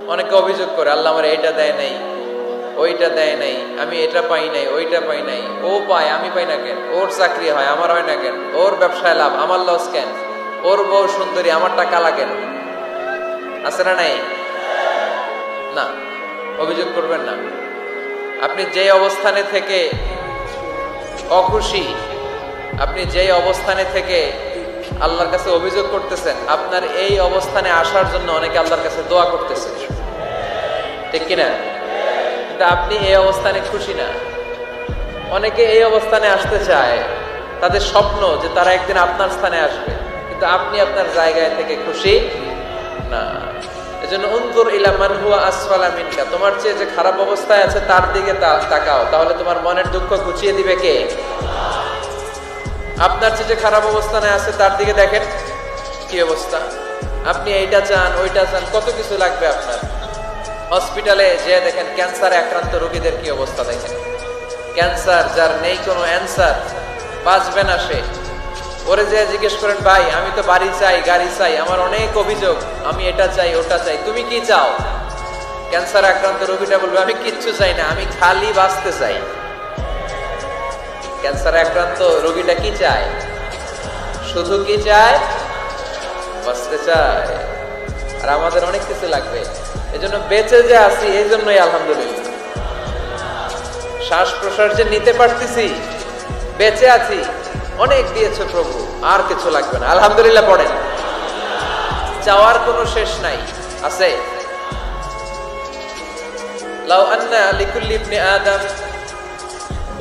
অনেকে অভিযোগ করে আল্লাহ আমার এটা দেয় নাই, ওইটা দেয় নাই, আমি এটা পাই নাই, ওইটা পাই নাই। ও পায়, আমি পাই না কেন? ওর চাকরি হয়, আমার হয় না কেন? ওর ব্যবসায় লাভ, আমার লস কেন? ওর বউ সুন্দরী, আমার টাকা লাগেন? আছে না নাই? না, অভিযোগ করবেন না। আপনি যে অবস্থানে থেকে অখুশি, আপনি যেই অবস্থানে থেকে আল্লাহর কাছে অভিযোগ করতেছেন, আপনার এই অবস্থানে আসার জন্য অনেকে আল্লাহর কাছে দোয়া করতেছে, ঠিক কিনা? কিন্তু আপনি এই অবস্থানে খুশি না। অনেকে এই অবস্থানে আসতে চায়, তাদের স্বপ্ন যে তারা একদিন আপনার স্থানে আসবে, কিন্তু আপনি আপনার জায়গায় থেকে খুশি না। এজন্য উনজুর ইলা মান হুয়া আসফালা মিনকা, তোমার চেয়ে যে খারাপ অবস্থায় আছে তার দিকে তাকাও, তাহলে তোমার মনের দুঃখ ঘুচিয়ে দিবে কে? আপনার চেয়ে যে খারাপ অবস্থানে আছে তার দিকে দেখেন কি অবস্থা। আপনি এইটা চান, ওইটা চান, কত কিছু লাগবে আপনার। হসপিটালে যে দেখেন ক্যান্সারে আক্রান্ত রোগীদের কি অবস্থা দেখেন। ক্যান্সার যার নেই কোনো অ্যান্সার, বাঁচবে না সে। ওরে যে জিজ্ঞেস করেন, ভাই আমি তো বাড়ি চাই, গাড়ি চাই, আমার অনেক অভিযোগ, আমি এটা চাই, ওটা চাই, তুমি কি চাও? ক্যান্সার আক্রান্ত রোগীটা বলবে, আমি কিচ্ছু চাই না, আমি খালি বাঁচতে চাই। ক্যান্সার আক্রান্ত রোগীটা কি চায়? শুধু কি চায়? বাঁচতে চায়। আর আমাদের অনেক কিছু লাগবে। এজন্য বেঁচে যে আছি এই জন্যই আলহামদুলিল্লাহ। শ্বাস প্রশ্বাস যে নিতে পারতেছি, বেঁচে আছি, অনেক দিয়েছে প্রভু, আর কিছু লাগবে না, আলহামদুলিল্লাহ পড়েন। চাওয়ার কোনো শেষ নাই, আছে? লাউ আন্না লিকুল্লি ইবনি আদম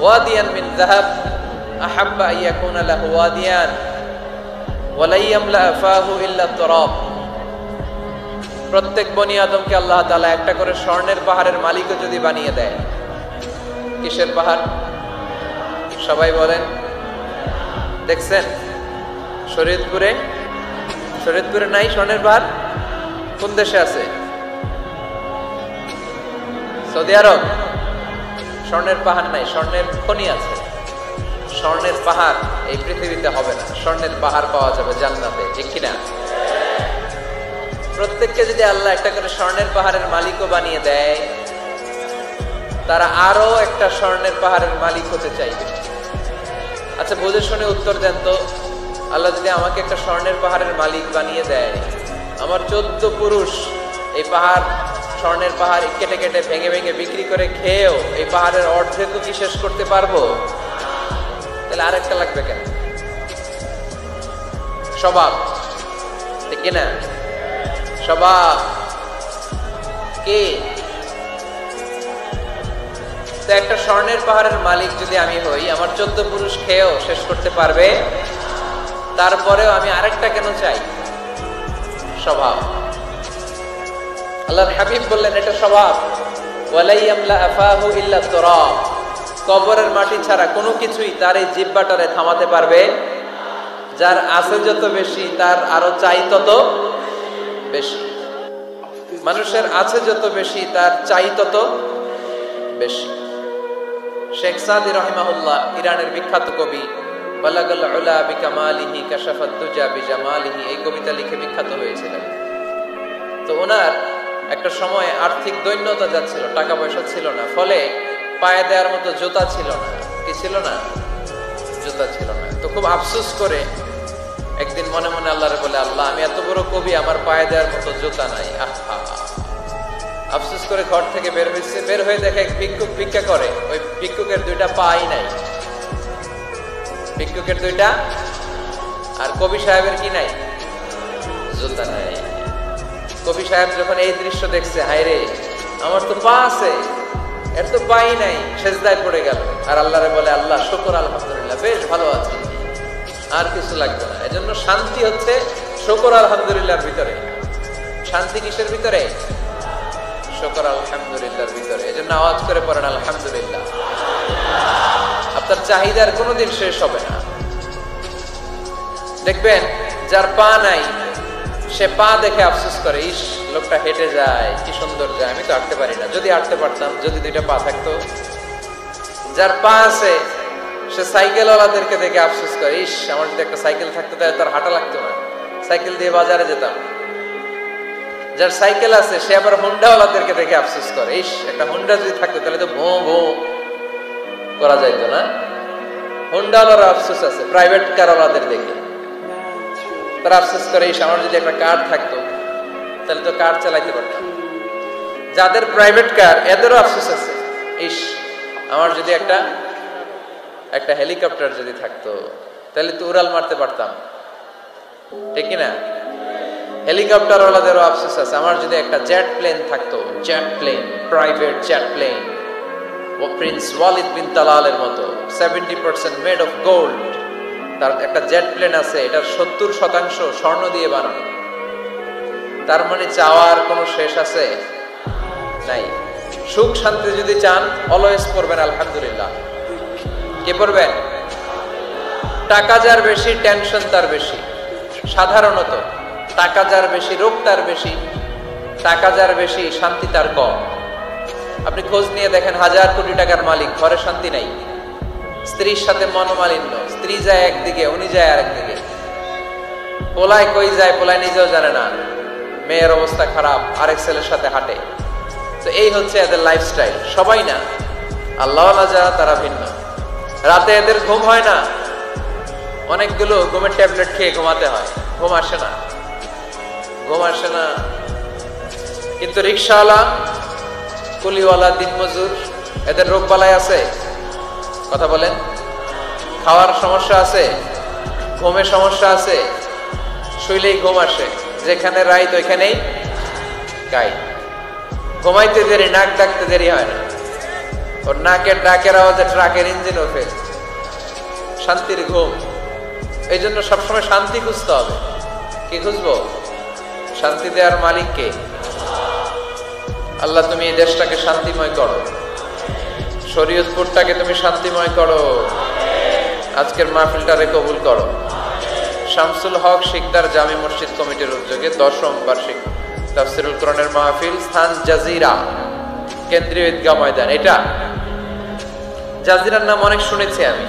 ওয়াদিয়ান মিন যাহাব আহাব্বা আন ইয়াকুনা লাহু ওয়াদিয়ান ওয়া লা ইয়ামলা ফাহু ইল্লা তুরাব। প্রত্যেক বনি আদমকে আল্লাহ তাআলা একটা করে স্বর্ণের পাহাড়ের মালিকও যদি বানিয়ে দেয়। কিসের পাহাড়? সবাই বলেন। দেখছেন শরীয়তপুরে? শরীয়তপুরে নাই স্বর্ণের পাহাড়? কোন দেশে আছে? সৌদি আরব। স্বর্ণের পাহাড় নাই, স্বর্ণের খনি আছে। স্বর্ণের পাহাড় এই পৃথিবীতে হবে না, স্বর্ণের পাহাড় পাওয়া যাবে জান্নাতে, ঠিক কিনা? প্রত্যেককে যদি আল্লাহ একটা করে স্বর্ণের পাহাড়ের মালিকও বানিয়ে দেয়, তারা আরো একটা স্বর্ণের পাহাড়ের মালিক হতে চাইবে। আচ্ছা বুঝে শুনে উত্তর দেন তো, আল্লাহ যদি আমাকে একটা স্বর্ণের পাহাড়ের মালিক বানিয়ে দেয়, আমার 14 পুরুষ এই পাহাড়, স্বর্ণের পাহাড় কেটে কেটে ভেঙে ভেঙে বিক্রি করে খেয়েও এই পাহাড়ের অর্ধেকও কি শেষ করতে পারবো? তাহলে আরেকটা লাগবে কেন? স্বভাব, ঠিক কিনা? স্বভাব কে? তো একটা স্বর্ণের পাহাড়ের মালিক যদি আমি হই, আমার 14 পুরুষ খেয়েও শেষ করতে পারবে, তারপরেও আমি আরেকটা কেন চাই? স্বভাব। আল্লাহর হাবিব বললেন এটা স্বভাব। ওয়ালা ইয়ামলা আফাহু ইল্লা তুরাব। কবরের মাটি ছাড়া কোনো কিছুই তার এই জিহ্বাটারে থামাতে পারবে। যার আছে যত বেশি, তার আরো চাই তত বেশি। মানুষের আছে যত বেশি, তার চাই তত বেশি। শেখ সাদি রাহিমাহুল্লাহ, ইরানের বিখ্যাত কবি, বালাগাল উলা বিকামালিহি কাশাফাত দুজা বিজামালিহি, এই কবিতা লিখে বিখ্যাত হয়েছিলেন। তো ওনার একটা সময় আর্থিক দৈন্যতা যাচ্ছিল, টাকা পয়সা ছিল না, ফলে পায়ে দেওয়ার মতো জুতা ছিল না। কি ছিল না? জুতা ছিল না। তো খুব আফসোস করে একদিন মনে মনে আল্লাহরে বলে, আল্লাহ আমি এত বড় কবি, আমার পায়ে দেওয়ার মতো জুতা নাই। আফসোস করে ঘর থেকে বের হয়েছে, বের হয়ে দেখে এক ভিক্ষুক ভিক্ষা করে। ওই ভিক্ষুকের 2টা পাই নাই, ভিক্ষুকের 2টা, আর কবি সাহেবের কি নাই? জুতা নাই। কবি সাহেব যখন এই দৃশ্য দেখছে, হায় রে আমার তো পা আছে, এর তো পাই নাই, সেজদায় পড়ে গেল। আর আল্লাহরে বলে, আল্লাহ শুকর আলহামদুলিল্লাহ, বেশ ভালো আছি, আর কিছু লাগবে না। এজন্য শান্তি হচ্ছে শুকর আলহামদুলিল্লাহর ভিতরে। শান্তি কিসের ভিতরে? শুকর আলহামদুলিল্লাহর ভিতরে। এজন্য আওয়াজ করে পড়েন আলহামদুলিল্লাহ। আপনার চাহিদার কোনোদিন শেষ হবে না। দেখবেন যার পা নাই, সে পা দেখে আফসোস করে, ইস লোকটা হেঁটে যায়, কি সুন্দর যায়, আমি তো হাঁটতে পারি না, যদি হাঁটতে পারতাম, যদি 2টা পা থাকতো। যার পা আছে সে সাইকেলওয়ালাদেরকে দেখে আফসোস করে, ইস আমার যদি একটা সাইকেল থাকতো তাহলে তার হাঁটা লাগতো না, সাইকেল দিয়ে বাজারে যেতাম। যার সাইকেল আছে সে আবার হুন্ডাওয়ালাদেরকে দেখে আফসোস করে, ইস একটা হুন্ডা যদি থাকতো তাহলে তো ভো ভো করা যাইতো না। হুন্ডাওয়ালার আফসোস আছে প্রাইভেট কারওয়ালাদের দেখে, তারা আফসোস করে ইস আমার যদি একটা কার থাকতো তাহলে তো কার চালাইতে পারতাম। যাদের প্রাইভেট কার এদেরও আফসোস আছে, ইস আমার যদি একটা হেলিকপ্টার যদি থাকতো তাহলে তো উড়াল মারতে পারতাম, ঠিক কিনা? হেলিকপ্টার ওয়ালাদেরও আফসোস আছে, আমার যদি একটা জেট প্লেন থাকতো, jet plane, private jet plane, ও প্রিন্স ওয়ালিদ বিন তালালের মতো 70% মেড অফ গোল্ড, তার একটা জেট প্লেন আছে, এটার 70% স্বর্ণ দিয়ে বানানো। তার মানে চাওয়ার কোনো শেষ আছে নাই। সুখ শান্তি যদি চান অলওয়েজ পড়বেন আলহামদুলিল্লাহ। কি পড়বেন? টাকা যার বেশি টেনশন তার বেশি। সাধারণত টাকা যার বেশি রোগ তার বেশি, টাকা যার বেশি শান্তি তার কম। আপনি খোঁজ নিয়ে দেখেন 1000 কোটি টাকার মালিক, ঘরে শান্তি নাই, স্ত্রীর সাথে মনোমালিন্য, স্ত্রী যায় একদিকে উনি যায় আরেকদিকে, পোলায় কই যায় পোলায় নিজেও জানে না, মেয়ের অবস্থা খারাপ, আরেক ছেলের সাথে হাঁটে। তো এই হচ্ছে এদের লাইফস্টাইল। সবাই না, আল্লাহওয়ালা যারা তারা ভিন্ন। রাতে এদের ঘুম হয় না, অনেকগুলো ঘুমের ট্যাবলেট খেয়ে ঘুমাতে হয়, ঘুম আসে না, ঘুম আসে না। কিন্তু রিক্সাওয়ালা, কুলিওয়ালা, দিনমজুর, এদের রোগ বালাই আছে? কথা বলেন। খাওয়ার সমস্যা আছে, ঘুমের সমস্যা আছে, শুইলেই ঘুম আসে, যেখানে রাইত ওইখানেই গাই। ঘুমাইতে দেরি, নাক ডাকতে দেরি হয় না, ওর নাকের ডাকের আওয়াজে ট্রাকের ইঞ্জিনও ফেল। শান্তির ঘুম। এই জন্য সবসময় শান্তি খুঁজতে হবে। কি খুঁজবো? শান্তি দেওয়ার মালিক কে? আল্লাহ তুমি এই দেশটাকে শান্তিময় করো, শরীয়তপুরটাকে তুমি শান্তিময় করো, আজকের মাহফিলটারে কবুল করো। শামসুল হক শিকদার জামি মসজিদ কমিটির উদ্যোগে 10ম বার্ষিক তাফসিরুল কোরআনের মাহফিল, স্থান জাজিরা, কেন্দ্রীয় ঈদগাহ ময়দান। এটা জাজিরার নাম অনেক শুনেছি আমি,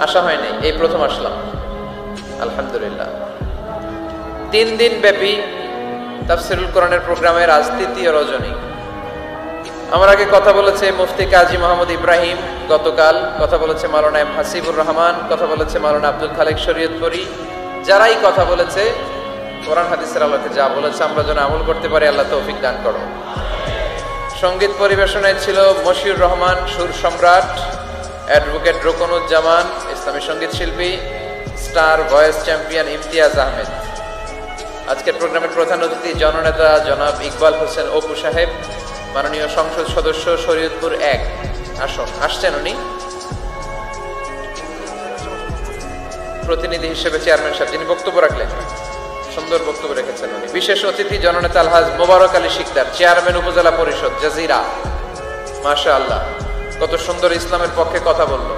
আসা হয়নি, এই প্রথম আসলাম আলহামদুলিল্লাহ। 3 দিন ব্যাপী তাফসিরুল কোরআনের প্রোগ্রামের আজ 3য় রজনী। আমার আগে কথা বলেছে মুফতি কাজী মোহাম্মদ ইব্রাহিম, গতকাল কথা বলেছে মাওলানা এম হাসিবুর রহমান, কথা বলেছে মাওলানা আব্দুল খালেক শরীয়তপুরী। যারাই কথা বলেছে কোরআন হাদিসের আলোকে যা বলেছে আমরা যেন আমল করতে পারি, আল্লাহ তৌফিক দান করো। সঙ্গীত পরিবেশনায় ছিল মশিউর রহমান, সুর সম্রাট, অ্যাডভোকেট রোকনুজ্জামান, ইসলামী সঙ্গীত শিল্পী, star voice champion Imtiaz Ahmed. আজকের প্রোগ্রামের প্রধান অতিথি জননেতা জনাব ইকবাল হোসেন অপু সাহেব, মাননীয় সংসদ সদস্য শরীয়তপুর 1 আসছেন উনি প্রতিনিধি হিসেবে, চেয়ারম্যান সাহেব যিনি বক্তব্য রাখলেন, সুন্দর বক্তব্য রেখেছেন উনি। বিশেষ অতিথি জননেতা আলহাজ মোবারক আলী শিকদার, চেয়ারম্যান উপজেলা পরিষদ জাজিরা। মাশাআল্লাহ, কত সুন্দর ইসলামের পক্ষে কথা বললো।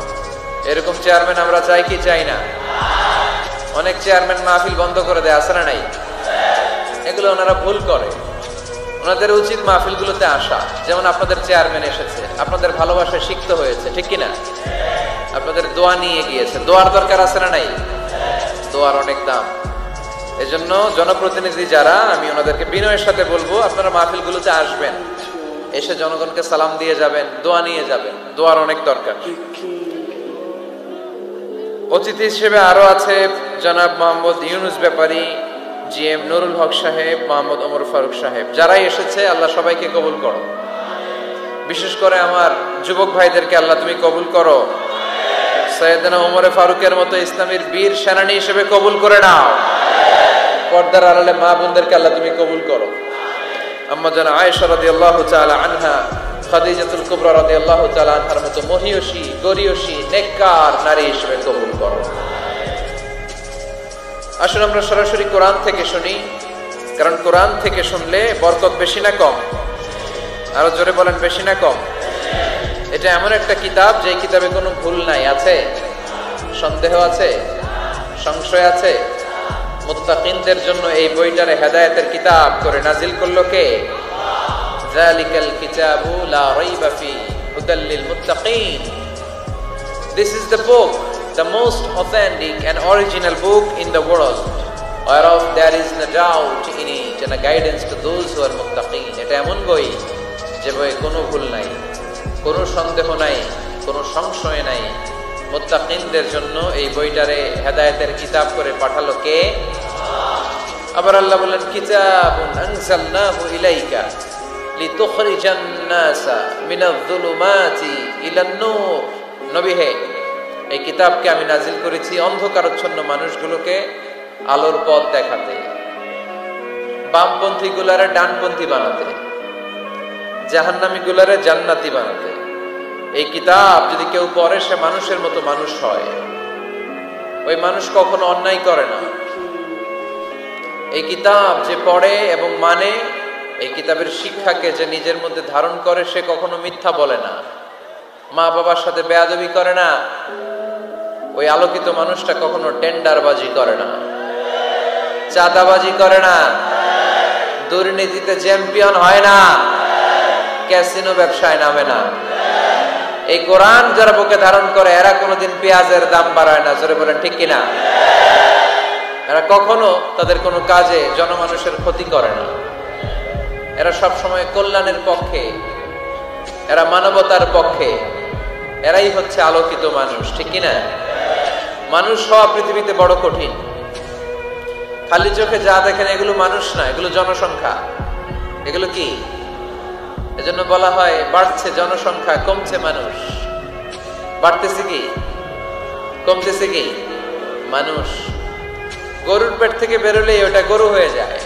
এরকম চেয়ারম্যান আমরা চাই কি চাই না? অনেক চেয়ারম্যান মাহফিল বন্ধ করে দেয়, আছে না নাই? এগুলো ওনারা ভুল করে। ওনাদের উচিত মাহফিলগুলোতে আসা। যেমন আপনাদের চেয়ারম্যান এসেছে, আপনাদের ভালোবাসায় শিখতে হয়েছে, ঠিক কিনা? আপনাদের দোয়া নিয়ে গিয়েছে, দোয়ার দরকার আছে না নাই? দোয়ার অনেক দাম। এজন্য জনপ্রতিনিধি যারা, আমি ওনাদেরকে বিনয়ের সাথে বলবো আপনারা মাহফিলগুলোতে আসবেন, এসে জনগণকে সালাম দিয়ে যাবেন, দোয়া নিয়ে যাবেন, দোয়ার অনেক দরকার। অতিথি হিসেবে আরো আছে জনাব মোহাম্মদ ইউনুস ব্যাপারী, জিএম নুরুল হক সাহেব, মোহাম্মদ ওমর ফারুক সাহেব। যারাই এসেছে আল্লাহ সবাইকে কবুল করো। বিশেষ করে আমার যুবক ভাইদেরকে আল্লাহ তুমি কবুল করো। সৈয়দনা ওমরে ফারুকের মতো ইসলামের বীর সেনানী হিসেবে কবুল করে নাও। পর্দার আড়ালে মা বোনদেরকে আল্লাহ তুমি কবুল করো। আম্মা জানা আয়েশা রাদিয়াল্লাহু তাআলা আনহা, খাদিজাতুল কুবরা রাদিয়াল্লাহু তাআলা আনহার মতো মহিয়সী, গরিয়সী, নেককার নারী হিসেবে কবুল করো। আসুন আমরা সরাসরি কোরআন থেকে শুনি, কারণ কোরআন থেকে শুনলে বরকত বেশি না কম? আরো জোরে বলেন, বেশি না কম? এটা এমন একটা কিতাব যে কিতাবে কোনো ভুল নাই। আছে? সন্দেহ আছে? সংশয় আছে? মুত্তাকিনদের জন্য এই বইটারে হেদায়েতের কিতাব করে নাজিল করলো কে? যালিকাল কিতাবু লা রাইবা ফি হুদাল লিল মুত্তাকিন। This is the book, the most authentic and original book in the world whereof there is no doubt in it and a guidance to those who are muttaqin. এটা এমন বই যে বইয়ে কোনো ভুল নাই, কোনো সন্দেহ নাই, কোনো সংশয় নাই। মুত্তাকিনদের জন্য এই বইটারে হেদায়েতের কিতাব করে পাঠালো কে? আবার আল্লাহ বলেন কিতাবুন আনজালনাহু ইলাইকা লিতুখরিজান নাসা মিনায-যুলুমাতি ইলান-নূর। নবী হে, এই কিতাবকে আমি নাজিল করেছি অন্ধকারাচ্ছন্ন মানুষগুলোকে আলোর পথ দেখাতে, বামপন্থী গুলারে ডানপন্থী বানাতে, জাহান্নামী গুলারে জান্নাতি বানাতে। এই কিতাব যদি কেউ পড়ে সে মানুষের মতো মানুষ হয়। ওই মানুষ কখনো অন্যায় করে না। এই কিতাব যে পড়ে এবং মানে, এই কিতাবের শিক্ষাকে যে নিজের মধ্যে ধারণ করে সে কখনো মিথ্যা বলে না, মা বাবার সাথে বেয়াদবি করে না। ওই আলোকিত মানুষটা কখনো টেন্ডারবাজি করে না, চাঁদাবাজি করে না, দুর্নীতিতে চ্যাম্পিয়ন হয় না, ক্যাসিনো ব্যবসায় নামে না। এই কোরআন যারা বুকে ধারণ করে এরা কোনোদিন পেঁয়াজের দাম বাড়ায় না। জোরে বলেন ঠিক কিনা? এরা কখনো তাদের কোনো কাজে জনমানুষের ক্ষতি করে না। এরা সব সময় কল্যাণের পক্ষে, এরা মানবতার পক্ষে। এরাই হচ্ছে আলোকিত মানুষ, ঠিক কিনা? মানুষ হওয়া পৃথিবীতে বড় কঠিন। খালি চোখে যা দেখেন এগুলো মানুষ না, এগুলো জনসংখ্যা। এগুলো কি? এজন্য বলা হয় বাড়ছে জনসংখ্যা, কমছে মানুষ। বাড়তেছে কি, কমতেছে কি? মানুষ। গরুর পেট থেকে বেরোলেই ওটা গরু হয়ে যায়,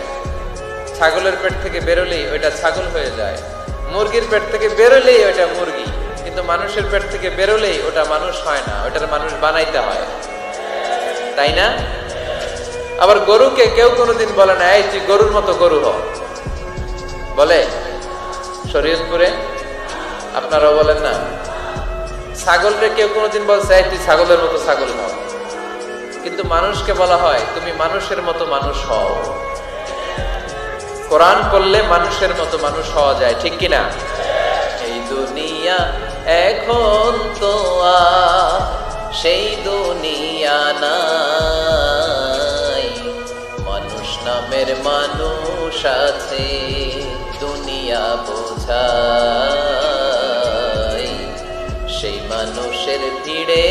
ছাগলের পেট থেকে বেরোলেই ওইটা ছাগল হয়ে যায়, মুরগির পেট থেকে বেরোলেই ওইটা মুরগি। কিন্তু মানুষের পেট থেকে বেরোলেই ওটা মানুষ হয় না, ওটার মানুষ বানাইতে হয়, তাই না? আবার গরুকে কেউ কোনোদিন বলে না এই তুই গরুর মতো গরু হ, বলে? শরীয়তপুরে আপনারাও বলেন না? ছাগলকে কেউ কোনোদিন বলছে এই তুই ছাগলের মতো ছাগল হ। কিন্তু মানুষকে বলা হয় তুমি মানুষের মতো মানুষ হও। কোরআন পড়লে মানুষের মতো মানুষ হওয়া যায়, ঠিক কিনা? এই দুনিয়া এখন তো আর সেই দুনিয়া নাই, মানুষ নামের মানুষ আছে দুনিয়া বোঝাই। সেই মানুষের ভিড়ে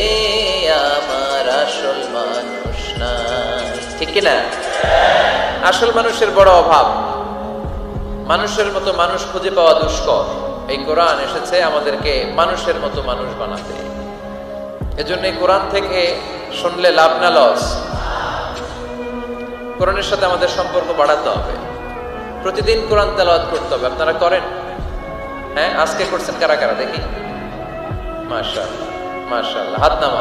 আমার আসল মানুষ নাই, ঠিক কিনা? আসল মানুষের বড় অভাব। মানুষের মতো মানুষ খুঁজে পাওয়া দুষ্কর। এই কোরআন এসেছে আমাদেরকে মানুষের মতো মানুষ বানাতে। এজন্য এই কোরআন থেকে শুনলে লাভ না লস? কোরআনের সাথে আমাদের সম্পর্ক বাড়াতে হবে। প্রতিদিন কোরআন তেলাওয়াত করতে হবে। আপনারা করেন? হ্যাঁ, আজকে করছেন কারা কারা দেখি? মাশাআল্লাহ, মাশাআল্লাহ। হাত নামান।